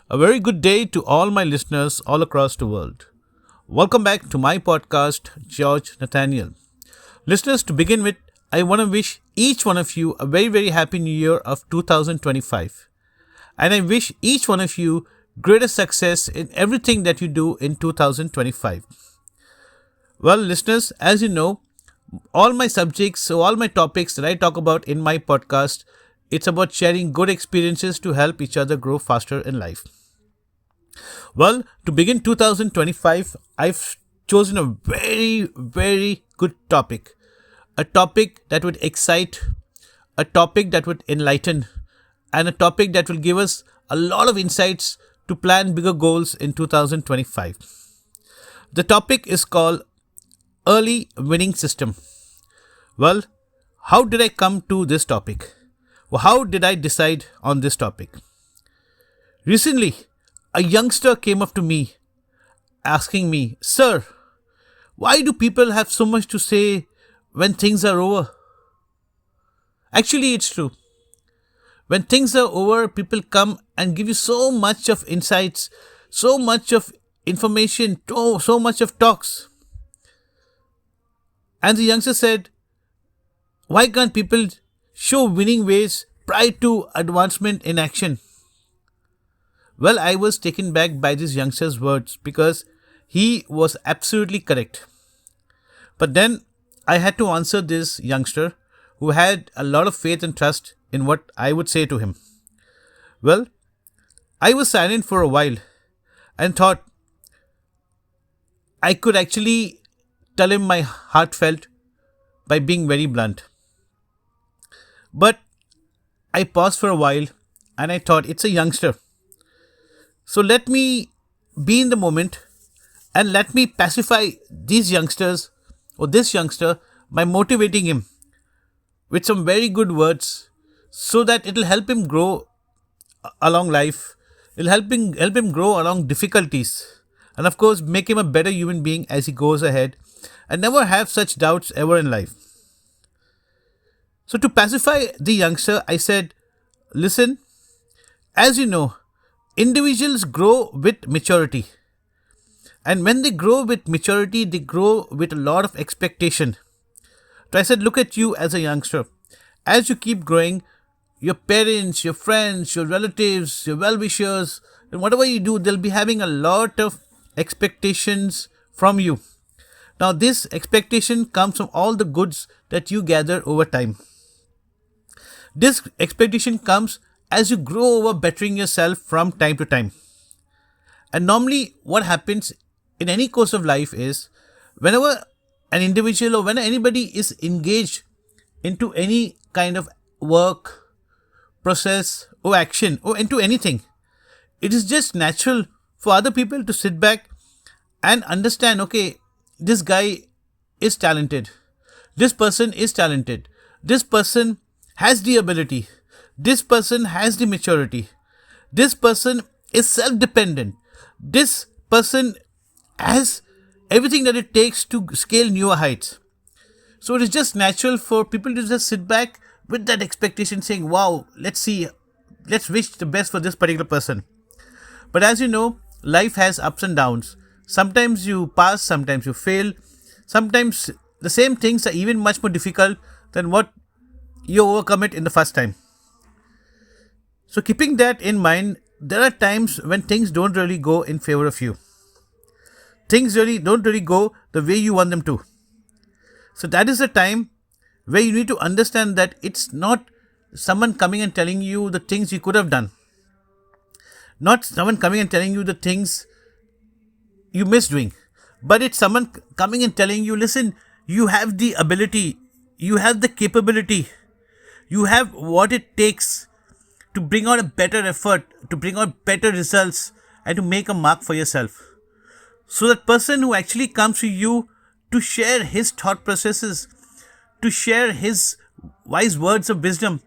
A very good day to all my listeners all across the world. Welcome back to my podcast, George Nathaniel. Listeners, to begin with, I want to wish each one of you a very, very happy new year of 2025. And I wish each one of you greater success in everything that you do in 2025. Well, listeners, as you know, all my topics that I talk about in my podcast, it's about sharing good experiences to help each other grow faster in life. Well, to begin 2025, I've chosen a very, very good topic. A topic that would excite, a topic that would enlighten, and a topic that will give us a lot of insights to plan bigger goals in 2025. The topic is called Early Winning System. Well, how did I come to this topic? Well, how did I decide on this topic? Recently, a youngster came up to me asking me, Sir, why do people have so much to say when things are over? Actually, it's true. When things are over, people come and give you so much of insights, so much of information, so much of talks. And the youngster said, why can't people show winning ways prior to advancement in action? Well, I was taken back by this youngster's words because he was absolutely correct. But then I had to answer this youngster who had a lot of faith and trust in what I would say to him. Well, I was silent for a while and thought I could actually tell him my heartfelt by being very blunt. But I paused for a while and I thought it's a youngster. So let me be in the moment and let me pacify these youngsters or this youngster by motivating him with some very good words so that it'll help him grow along life. It'll help him grow along difficulties and of course make him a better human being as he goes ahead and never have such doubts ever in life. So to pacify the youngster, I said, listen, as you know, individuals grow with maturity. And when they grow with maturity, they grow with a lot of expectation. So I said, look at you as a youngster. As you keep growing, your parents, your friends, your relatives, your well-wishers, and whatever you do, they'll be having a lot of expectations from you. Now, this expectation comes from all the goods that you gather over time. This expectation comes as you grow over bettering yourself from time to time. And normally, what happens in any course of life is whenever an individual or when anybody is engaged into any kind of work, process, or action, or into anything, it is just natural for other people to sit back and understand, okay, this guy is talented. This person is talented. This person has the ability. This person has the maturity. This person is self-dependent. This person has everything that it takes to scale newer heights. So it is just natural for people to just sit back with that expectation saying, wow, let's see, let's wish the best for this particular person. But as you know, life has ups and downs. Sometimes you pass, sometimes you fail. Sometimes the same things are even much more difficult than what you overcome it in the first time. So keeping that in mind, there are times when things don't really go in favor of you. Things really don't really go the way you want them to. So that is the time where you need to understand that it's not someone coming and telling you the things you could have done. Not someone coming and telling you the things you miss doing. But it's someone coming and telling you, listen, you have the ability, you have the capability, you have what it takes to bring out a better effort, to bring out better results, and to make a mark for yourself. So that person who actually comes to you to share his thought processes, to share his wise words of wisdom,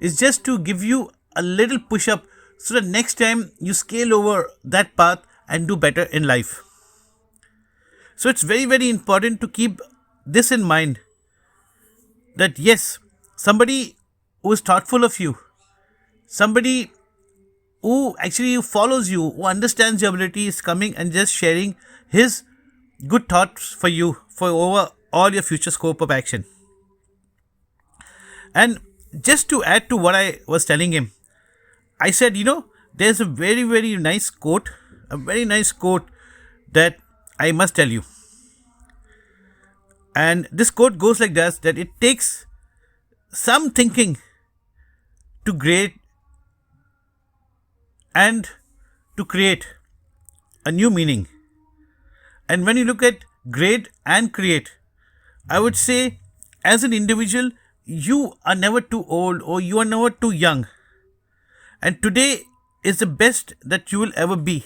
is just to give you a little push up so that next time you scale over that path and do better in life. So it's very, very important to keep this in mind that yes, somebody who is thoughtful of you, somebody who actually follows you, who understands your ability, is coming and just sharing his good thoughts for you for over all your future scope of action. And just to add to what I was telling him, I said, there's a very, very nice quote, a very nice quote that I must tell you. And this quote goes like this, that it takes some thinking to create and to create a new meaning. And when you look at grade and create, I would say as an individual, you are never too old or you are never too young. And today is the best that you will ever be.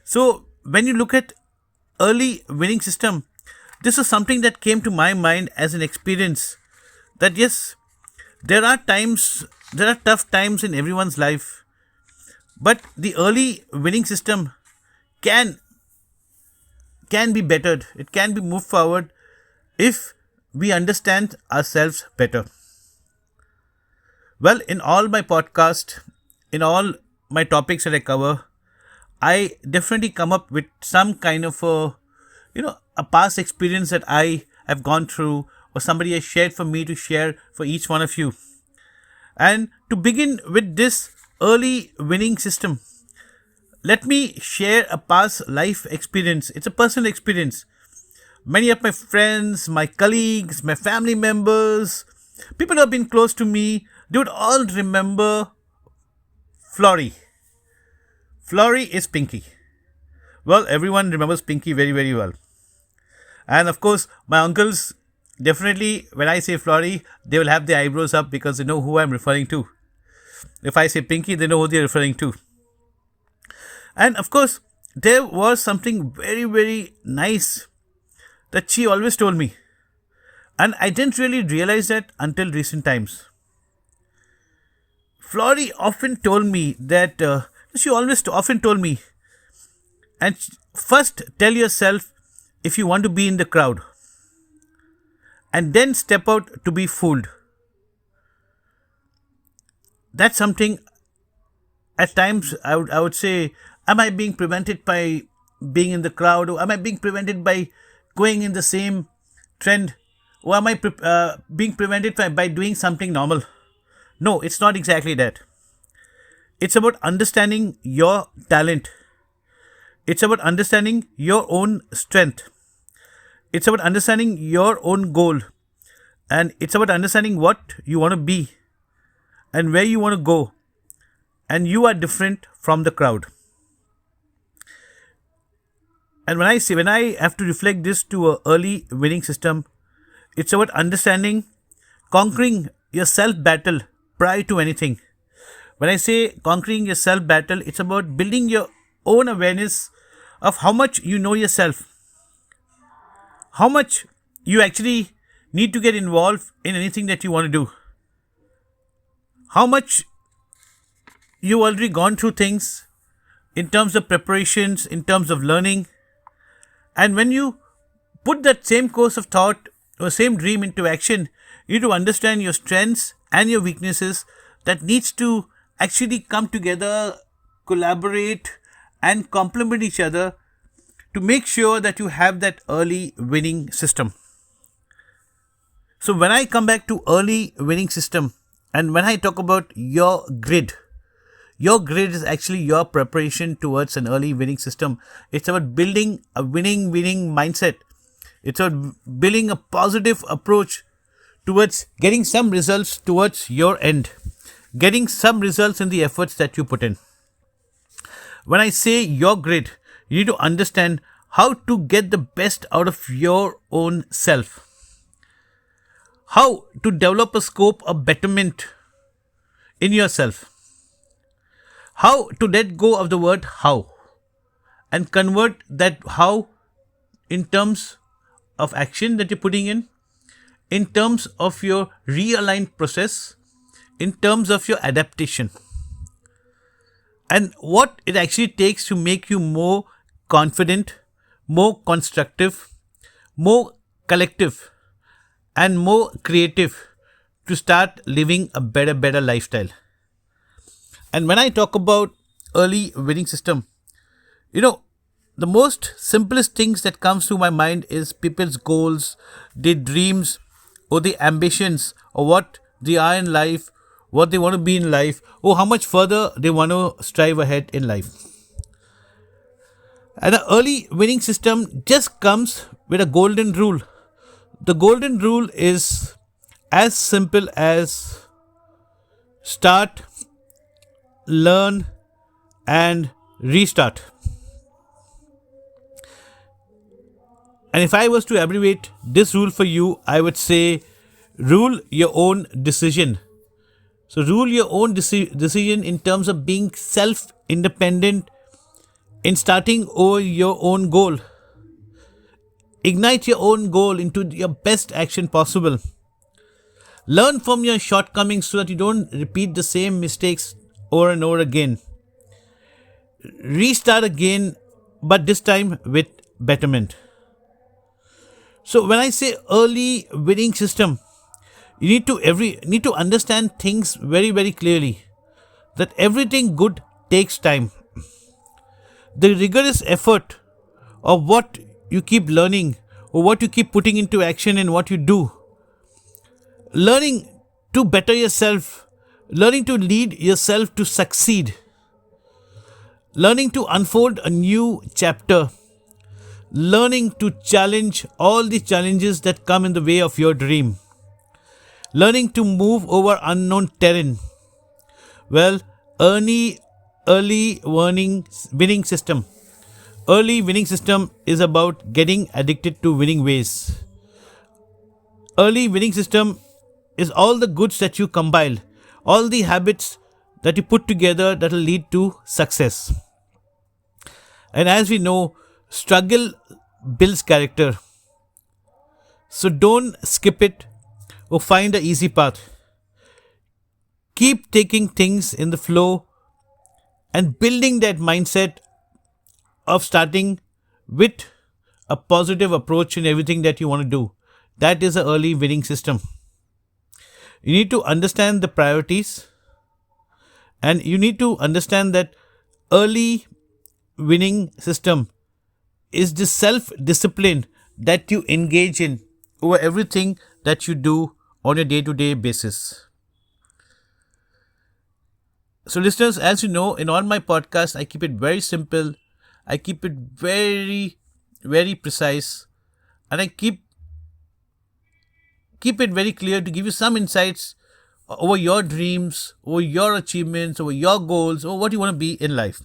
So when you look at early winning system, this is something that came to my mind as an experience that yes, there are tough times in everyone's life, but the early winning system can be bettered. It can be moved forward if we understand ourselves better. Well, in all my podcast, in all my topics that I cover, I definitely come up with some kind of a past experience that I have gone through or somebody has shared for me to share for each one of you. And to begin with this early winning system, let me share a past life experience. It's a personal experience. Many of my friends, my colleagues, my family members, people who have been close to me, they would all remember Flory. Flory is Pinky. Well, everyone remembers Pinky very, very well. And of course, my uncles, definitely, when I say Flory, they will have their eyebrows up because they know who I'm referring to. If I say Pinky, they know who they're referring to. And of course, there was something very, very nice that she always told me. And I didn't really realize that until recent times. Flory often told me that, she always often told me, and first tell yourself if you want to be in the crowd. And then step out to be fooled. That's something at times I would say, am I being prevented by being in the crowd, or am I being prevented by going in the same trend, or am I being prevented by doing something normal? No, it's not exactly that. It's about understanding your talent. It's about understanding your own strength. It's about understanding your own goal. And it's about understanding what you want to be and where you want to go. And you are different from the crowd. And when I have to reflect this to an early winning system, it's about understanding, conquering your self-battle prior to anything. When I say conquering your self-battle, it's about building your own awareness of how much you know yourself. How much you actually need to get involved in anything that you want to do. How much you've already gone through things in terms of preparations, in terms of learning. And when you put that same course of thought or same dream into action, you need to understand your strengths and your weaknesses that needs to actually come together, collaborate and complement each other to make sure that you have that early winning system. So when I come back to early winning system and when I talk about your grid is actually your preparation towards an early winning system. It's about building a winning mindset. It's about building a positive approach towards getting some results towards your end. Getting some results in the efforts that you put in. When I say your grid, you need to understand how to get the best out of your own self. How to develop a scope of betterment in yourself. How to let go of the word how and convert that how in terms of action that you're putting in terms of your realigned process, in terms of your adaptation, and what it actually takes to make you more confident, more constructive, more collective, and more creative to start living a better lifestyle. And when I talk about early winning system, you know, the most simplest things that comes to my mind is people's goals, their dreams, or their ambitions, or what they are in life, what they want to be in life, or how much further they want to strive ahead in life. And an early winning system just comes with a golden rule. The golden rule is as simple as start, learn, and restart. And if I was to abbreviate this rule for you, I would say rule your own decision. So, rule your own decision in terms of being self independent in starting over your own goal. Ignite your own goal into your best action possible. Learn from your shortcomings so that you don't repeat the same mistakes over and over again. Restart again, but this time with betterment. So when I say early winning system, you need to understand things very, very clearly. That everything good takes time. The rigorous effort of what you keep learning or what you keep putting into action and what you do. Learning to better yourself, learning to lead yourself to succeed, learning to unfold a new chapter, learning to challenge all the challenges that come in the way of your dream, learning to move over unknown terrain. Well, early winning system. Early winning system is about getting addicted to winning ways. Early winning system is all the goods that you compile, all the habits that you put together that will lead to success. And as we know, struggle builds character. So don't skip it or find the easy path. Keep taking things in the flow and building that mindset of starting with a positive approach in everything that you want to do. That is an early winning system. You need to understand the priorities and you need to understand that early winning system is the self discipline that you engage in over everything that you do on a day to day basis. So, listeners, as you know, in all my podcasts, I keep it very simple. I keep it very, very precise, and I keep it very clear to give you some insights over your dreams, over your achievements, over your goals, over what you want to be in life.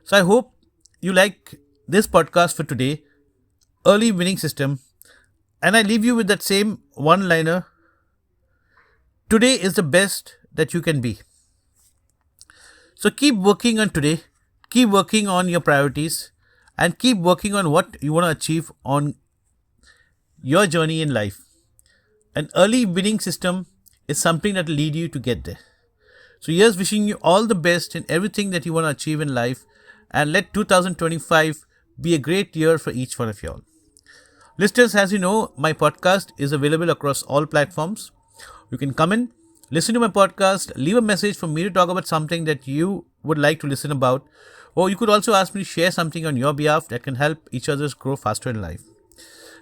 So, I hope you like this podcast for today, Early Winning System, and I leave you with that same one liner. Today is the best that you can be. So keep working on today, keep working on your priorities, and keep working on what you want to achieve on your journey in life. An early winning system is something that will lead you to get there. So here's wishing you all the best in everything that you want to achieve in life, and let 2025 be a great year for each one of you all. Listeners, as you know, my podcast is available across all platforms. You can come in, listen to my podcast, leave a message for me to talk about something that you would like to listen about, or you could also ask me to share something on your behalf that can help each other grow faster in life.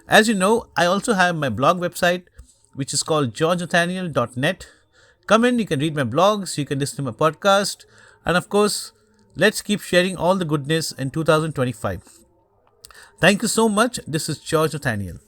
As you know, I also have my blog website, which is called georgenathaniel.net. Come in, you can read my blogs, you can listen to my podcast, and of course, let's keep sharing all the goodness in 2025. Thank you so much. This is George Nathaniel.